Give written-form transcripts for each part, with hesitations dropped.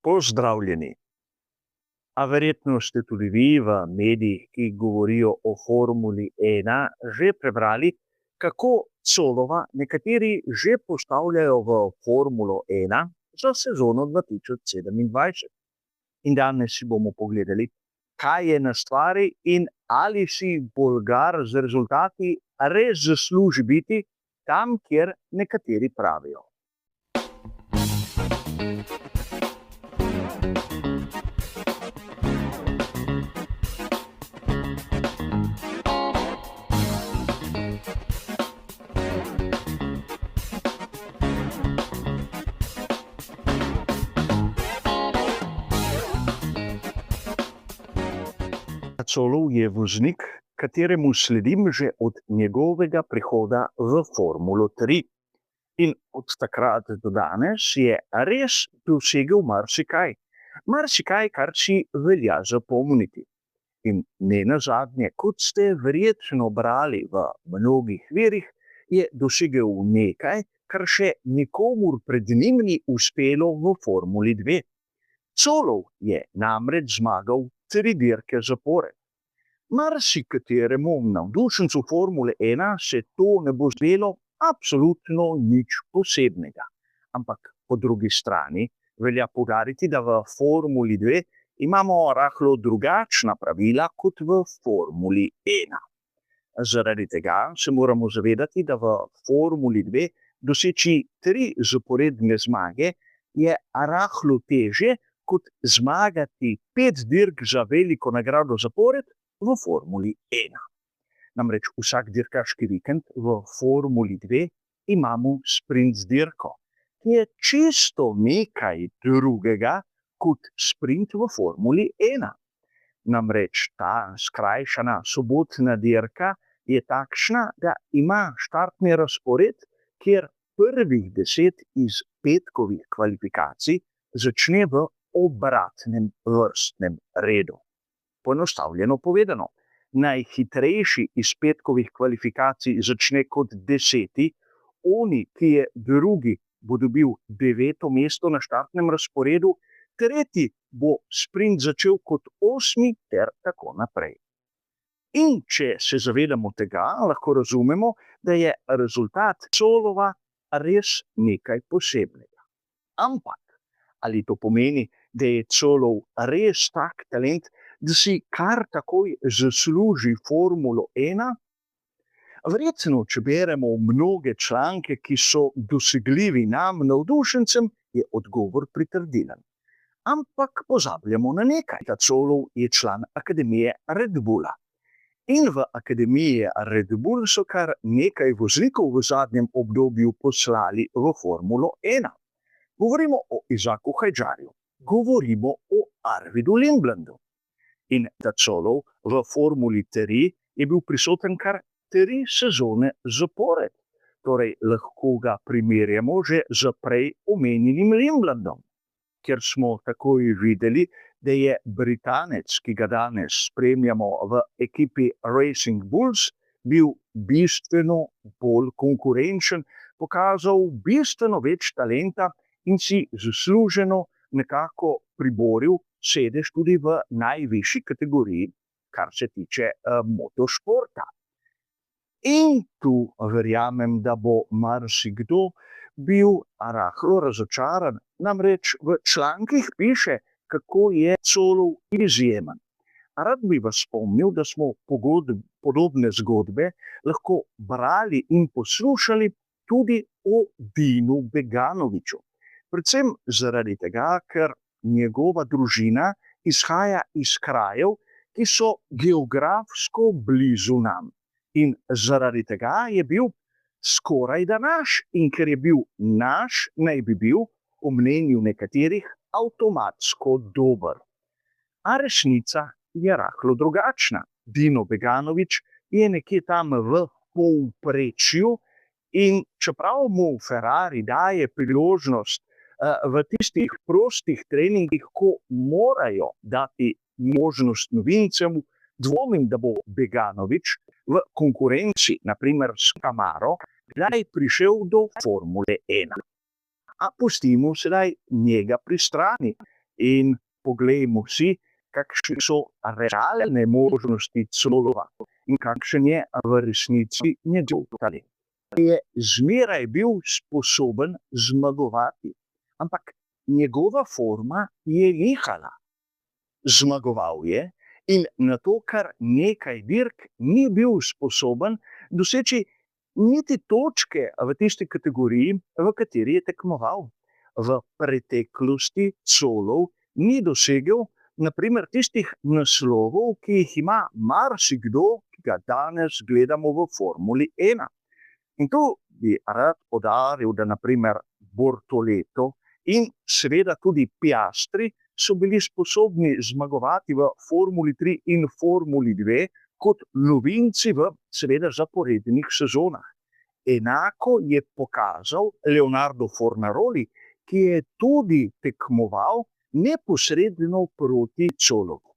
Pozdravljeni. A verjetno ste tudi vi v medijih, ki govorijo o Formuli 1, že prebrali, kako Colova nekateri že postavljajo v Formulo 1 za sezono 2027. In danes si bomo pogledali, kaj je na stvari in ali si Bolgar z rezultati res zasluži biti tam, kjer nekateri pravijo. Colov je voznik, kateremu sledim že od njegovega prihoda v Formulo 3. In od takrat do danes je res dosegel marsikaj. Marsikaj, kar si velja zapomniti. In ne nazadnje, kot ste verjetno brali v mnogih virih, je dosegel nekaj, kar še nikomur pred njim ni uspelo v Formuli 2. Colov je namreč zmagal 3 dirke zapored. Marsikateremu navdušencu Formule 1 se to ne bo zdelo absolutno nič posebnega. Ampak po drugi strani velja poudariti, da v Formuli 2 imamo rahlo drugačna pravila kot v Formuli 1. Zaradi tega se moramo zavedati, da v Formuli 2 doseči 3 zaporedne zmage je rahlo težje kot zmagati 5 dirk za veliko nagrado zapored v Formuli 1. Namreč vsak dirkaški vikend v Formuli 2 imamo sprint dirko, ki je čisto nekaj drugega kot sprint v Formuli 1. Namreč ta skrajšana sobotna dirka je takšna, da ima štartni razpored, kjer prvih 10 iz petkovih kvalifikacij začne v obratnem vrstnem redu. Poenostavljeno povedano, najhitrejši iz petkovih kvalifikacij začne kot 10, oni, ki je drugi, bo dobil 9. mesto na štartnem razporedu, tretji bo sprint začel kot 8. ter tako naprej. In če se zavedamo tega, lahko razumemo, da je rezultat Colova res nekaj posebnega. Ampak ali to pomeni, da je Colov res tak talent, da si kar takoj zasluži Formulo 1? Verjetno, če beremo mnoge članke, ki so dosegljivi nam, navdušencem, je odgovor pritrdilen. Ampak pozabljamo na nekaj. Colov je član Akademije Red Bulla. In v Akademiji Red Bull so kar nekaj voznikov v zadnjem obdobju poslali v Formulo 1. Govorimo o Isaku Hajdžarju, govorimo o Arvidu Lindblandu. In da Colov v Formuli 3 je bil prisoten kar 3 sezone zapored. Torej lahko ga primerjamo že z prej omenjenim Lindblandom, kjer smo takoj videli, da je Britanec, ki ga danes spremljamo v ekipi Racing Bulls, bil bistveno bolj konkurenčen, pokazal bistveno več talenta in si zasluženo nekako priboril sedež tudi v najvišji kategoriji, kar se tiče motošporta. In tu verjamem, da bo marsikdo bil rahlo razočaran. Namreč v člankih piše, kako je Colov izjemen. Rad bi vas spomnil, da smo podobne zgodbe lahko brali in poslušali tudi o Dinu Beganoviću. Predvsem zaradi tega, ker njegova družina izhaja iz krajev, ki so geografsko blizu nam. In zaradi tega je bil skorajda naš. In ker je bil naš, naj bi bil, po mnenju nekaterih, avtomatsko dober. A resnica je rahlo drugačna. Dino Beganović je nekje tam v povprečju in čeprav mu Ferrari daje priložnost v tistih prostih treningih, ko morajo dati možnost novincem, dvomim, da bo Beganović v konkurenci, naprimer s Camaro, kdaj prišel do Formule 1. A pustimo sedaj njega pri strani. In poglejmo si, kakšne so realne možnosti Colova in kakšen je v resnici njegov talent. Je zmeraj bil sposoben zmagovati, ampak njegova forma je nehala. Zmagoval je in na to, kar nekaj dirk ni bil sposoben doseči niti točke v tisti kategoriji, v kateri je tekmoval. V preteklosti Colov ni dosegel naprimer tistih naslovov, ki jih ima marsikdo, ki ga danes gledamo v Formuli 1. In tu bi rad poudaril, da naprimer Bortoleto in seveda tudi Piastri so bili sposobni zmagovati v Formuli 3 in Formuli 2 kot novinci v seveda zaporednih sezonah. Enako je pokazal Leonardo Fornaroli, ki je tudi tekmoval neposredno proti Colovu.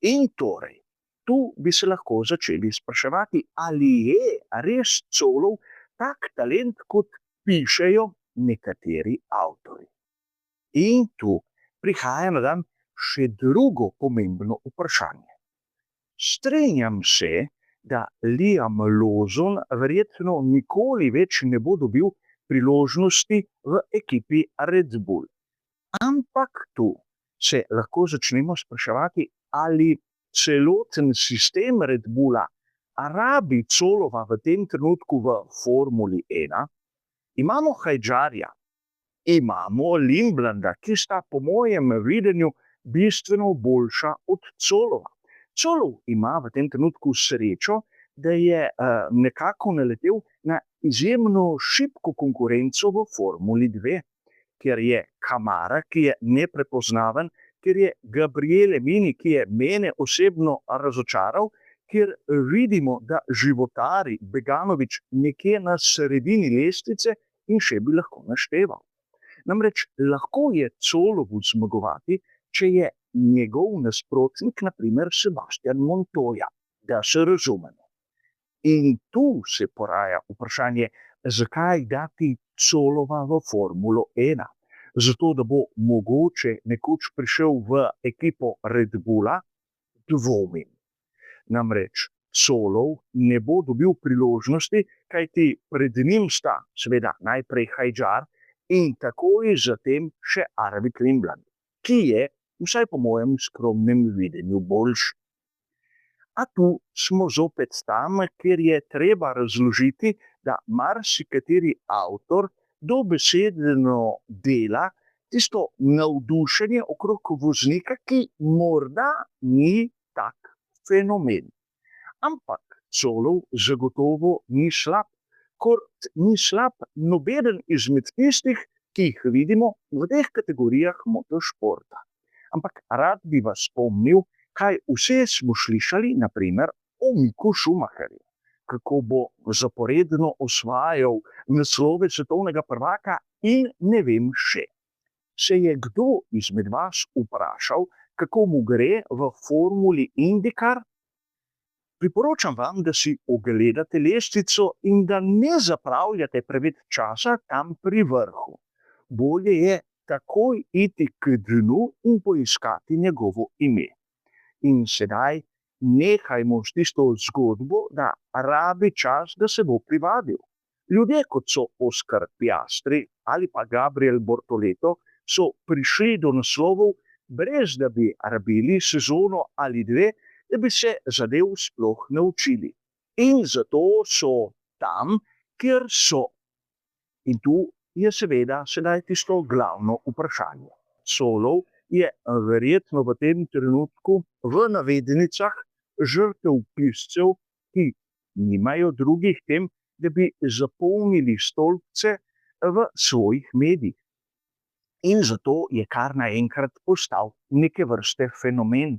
In torej, tu bi se lahko začeli spraševati, ali je res Colov tak talent, kot pišejo nekateri avtorji. In tu prihaja na dan še drugo pomembno vprašanje. Strinjam se, da Liam Lawson verjetno nikoli več ne bo dobil priložnosti v ekipi Red Bull. Ampak tu se lahko začnemo spraševati, ali celoten sistem Red Bulla rabi Colova v tem trenutku v Formuli 1. Imamo Hajdžarja, imamo Lindblanda, ki sta po mojem videnju bistveno boljša od Colova. Colov ima v tem trenutku srečo, da je nekako naletel na izjemno šibko konkurenco v Formuli 2, ker je Kamara, ki je neprepoznaven, ker je Gabriele Mini, ki je mene osebno razočaral, ker vidimo, da životari Beganović nekje na sredini lestvice in še bi lahko našteval. Namreč lahko je Colovu zmagovati, če je njegov nasprotnik, naprimer Sebastian Montoya, da se razumemo. In tu se poraja vprašanje, zakaj dati Colova v Formulo 1. Zato, da bo mogoče nekoč prišel v ekipo Red Bulla, dvomim. Namreč Colov ne bo dobil priložnosti, kajti pred njim sta seveda najprej Hajdžar in takoj zatem še Arvid Lindblad, ki je, vsaj po mojem skromnem videnju, boljši. A tu smo zopet tam, kjer je treba razložiti, da marsikateri avtor dobesedno dela tisto navdušenje okrog voznika, ki morda ni tak fenomen. Ampak Colov zagotovo ni slab, kot ni slab nobeden izmed tistih, ki jih vidimo v teh kategorijah motošporta. Ampak rad bi vas spomnil, kaj vse smo slišali, naprimer o Miku Schumacherju, kako bo zaporedno osvajal naslove svetovnega prvaka in ne vem še. Se je kdo izmed vas vprašal, kako mu gre v Formuli IndyCar? Priporočam vam, da si ogledate lestvico in da ne zapravljate preveč časa tam pri vrhu. Bolje je takoj iti k dnu in poiskati njegovo ime. In sedaj nehajmo s tisto zgodbo, da rabi čas, da se bo privadil. Ljudje, kot so Oscar Piastri ali pa Gabriel Bortoleto, so prišli do naslovov, brez da bi rabili sezono ali dve, da bi se zadev sploh naučili. In zato so tam, kjer so. In tu je seveda sedaj tisto glavno vprašanje. Colov je verjetno v tem trenutku v navedenicah žrtev piscev, ki nimajo drugih tem, da bi zapolnili stolpce v svojih medijih. In zato je kar naenkrat postal neke vrste fenomen.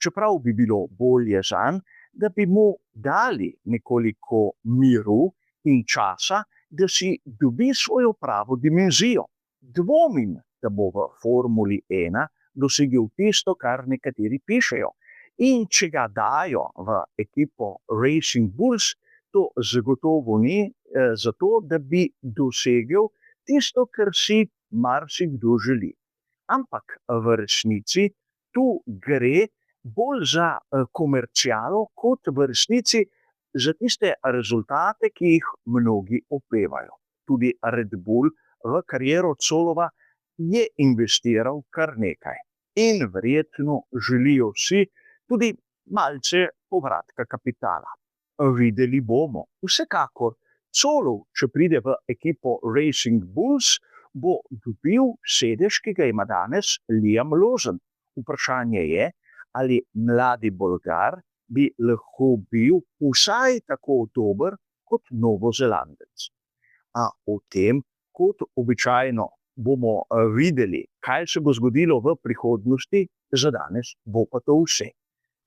Čeprav bi bilo bolje zanj, da bi mu dali nekoliko miru in časa, da si dobi svojo pravo dimenzijo. Dvomim, da bo v Formuli 1 dosegel tisto, kar nekateri pišejo. In če ga dajo v ekipo Racing Bulls, to zagotovo ni zato, da bi dosegel tisto, kar si marsikdo želi. Ampak v resnici tu gre bolj za komercialo, kot v resnici za tiste rezultate, ki jih mnogi opevajo. Tudi Red Bull v kariero Colova je investiral kar nekaj. In verjetno želijo vsi tudi malce povratka kapitala. Videli bomo. Vsekakor, Colov, če pride v ekipo Racing Bulls, bo dobil sedež, ki ga ima danes Liam Lawson. Vprašanje je, ali mladi Bolgar bi lahko bil vsaj tako dober kot Novozelandec. A o tem, kot običajno, bomo videli, kaj se bo zgodilo v prihodnosti, za danes bo pa to vse.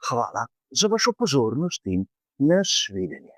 Hvala za vašo pozornost in nasvidenje.